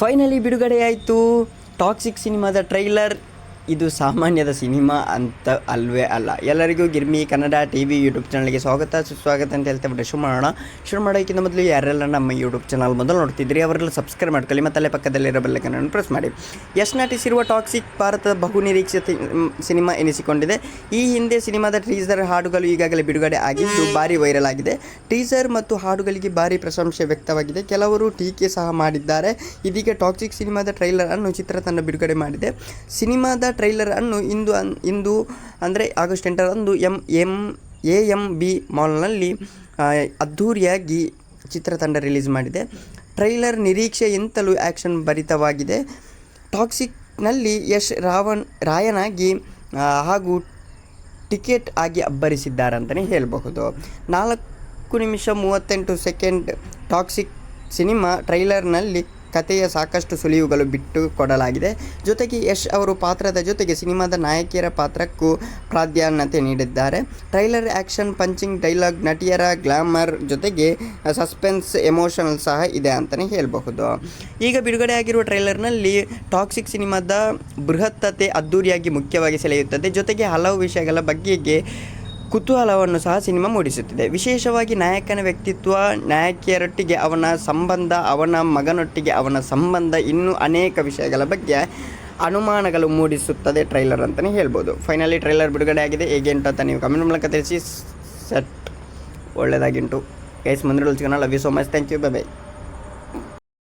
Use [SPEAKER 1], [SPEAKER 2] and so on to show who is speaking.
[SPEAKER 1] Finally ಬಿಡುಗಡೆಯಾಯಿತು toxic ಸಿನಿಮಾದ trailer. ಇದು ಸಾಮಾನ್ಯದ cinema ಅಂತ ಅಲ್ವೇ ಅಲ್ಲ. ಎಲ್ಲರಿಗೂ ಗಿರ್ಮಿ ಕನ್ನಡ TV ಯೂಟ್ಯೂಬ್ ಚಾನಲ್ಗೆ ಸುಸ್ವಾಗತ ಅಂತ ಹೇಳ್ತಾ ಶುರು ಮಾಡೋಕ್ಕಿಂತ ಮೊದಲು ಯಾರೆಲ್ಲ ನಮ್ಮ ಯೂಟ್ಯೂಬ್ ಚಾನಲ್ ಮೊದಲು ನೋಡ್ತಿದ್ರಿ ಅವರೆಲ್ಲ ಸಬ್ಸ್ಕ್ರೈಬ್ ಮಾಡ್ಕೊಳ್ಳಿ ಮತ್ತು ಅಲ್ಲೇ ಪಕ್ಕದಲ್ಲಿರೋ ಬೆಲ್ಲೈಕನ್ ಪ್ರೆಸ್ ಮಾಡಿ. ಯಶ್ ನಟಿಸಿರುವ ಟಾಕ್ಸಿಕ್ ಭಾರತದ ಬಹು ನಿರೀಕ್ಷಿತ ಸಿನಿಮಾ ಎನಿಸಿಕೊಂಡಿದೆ. ಈ ಹಿಂದೆ ಸಿನಿಮಾದ ಟೀಸರ್ ಹಾಡುಗಳು ಈಗಾಗಲೇ ಬಿಡುಗಡೆ ಆಗಿದ್ದು ಭಾರಿ ವೈರಲ್ ಆಗಿದೆ. ಟೀಸರ್ ಮತ್ತು ಹಾಡುಗಳಿಗೆ ಭಾರಿ ಪ್ರಶಂಸೆ ವ್ಯಕ್ತವಾಗಿದೆ. ಕೆಲವರು ಟೀಕೆ ಸಹ ಮಾಡಿದ್ದಾರೆ. ಇದೀಗ ಟಾಕ್ಸಿಕ್ ಸಿನಿಮಾದ ಟ್ರೈಲರ್ ಅನ್ನು ಚಿತ್ರತಂಡ ಬಿಡುಗಡೆ ಮಾಡಿದೆ. ಸಿನಿಮಾದ ಟ್ರೈಲರ್ ಅನ್ನು ಇಂದು ಅಂದರೆ ಆಗಸ್ಟ್ 8ರಂದು AMB ಮಾಲ್ನಲ್ಲಿ ಅದ್ಧೂರಿಯಾಗಿ ಚಿತ್ರತಂಡ ರಿಲೀಸ್ ಮಾಡಿದೆ. ಟ್ರೈಲರ್ ನಿರೀಕ್ಷೆಗಿಂತಲೂ ಆ್ಯಕ್ಷನ್ ಭರಿತವಾಗಿದೆ. ಟಾಕ್ಸಿಕ್ನಲ್ಲಿ ಯಶ್ ರಾಯನಾಗಿ ಹಾಗೂ ಟಿಕೆಟ್ ಆಗಿ ಅಬ್ಬರಿಸಿದ್ದಾರೆ ಅಂತಲೇ ಹೇಳಬಹುದು. 4 ನಿಮಿಷ 38 ಸೆಕೆಂಡ್ ಟಾಕ್ಸಿಕ್ ಸಿನಿಮಾ ಟ್ರೈಲರ್ನಲ್ಲಿ ಕಥೆಯ ಸಾಕಷ್ಟು ಸುಳಿವುಗಳು ಬಿಟ್ಟು ಕೊಡಲಾಗಿದೆ. ಜೊತೆಗೆ ಯಶ್ ಅವರು ಪಾತ್ರದ ಜೊತೆಗೆ ಸಿನಿಮಾದ ನಾಯಕಿಯರ ಪಾತ್ರಕ್ಕೂ ಪ್ರಾಧಾನ್ಯತೆ ನೀಡಿದ್ದಾರೆ. ಟ್ರೈಲರ್ ಆ್ಯಕ್ಷನ್, ಪಂಚಿಂಗ್ ಡೈಲಾಗ್, ನಟಿಯರ ಗ್ಲಾಮರ್ ಜೊತೆಗೆ ಸಸ್ಪೆನ್ಸ್, ಎಮೋಷನಲ್ ಸಹ ಇದೆ ಅಂತಲೇ ಹೇಳಬಹುದು. ಈಗ ಬಿಡುಗಡೆಯಾಗಿರುವ ಟ್ರೈಲರ್ನಲ್ಲಿ ಟಾಕ್ಸಿಕ್ ಸಿನಿಮಾದ ಬೃಹತ್ತತೆ ಅದ್ಧೂರಿಯಾಗಿ ಮುಖ್ಯವಾಗಿ ಸೆಳೆಯುತ್ತದೆ. ಜೊತೆಗೆ ಹಲವು ವಿಷಯಗಳ ಬಗೆಗೆ ಕುತೂಹಲವನ್ನು ಸಹ ಸಿನಿಮಾ ಮೂಡಿಸುತ್ತಿದೆ. ವಿಶೇಷವಾಗಿ ನಾಯಕನ ವ್ಯಕ್ತಿತ್ವ, ನಾಯಕಿಯರೊಟ್ಟಿಗೆ ಅವನ ಸಂಬಂಧ, ಅವನ ಮಗನೊಟ್ಟಿಗೆ ಅವನ ಸಂಬಂಧ, ಇನ್ನೂ ಅನೇಕ ವಿಷಯಗಳ ಬಗ್ಗೆ ಅನುಮಾನಗಳು ಮೂಡಿಸುತ್ತದೆ ಟ್ರೈಲರ್ ಅಂತಲೇ ಹೇಳ್ಬೋದು. ಫೈನಲಿ ಟ್ರೈಲರ್ ಬಿಡುಗಡೆ ಆಗಿದೆ. ಹೇಗೆ ಉಂಟು ಅಂತ ನೀವು ಕಮೆಂಟ್ ಮೂಲಕ ತಿಳಿಸಿ. ಸೆಟ್ ಒಳ್ಳೆಯದಾಗಿಂಟು ಗೈಸ್. ಮುಂದಿನ channel love you so much. Thank you. Bye by.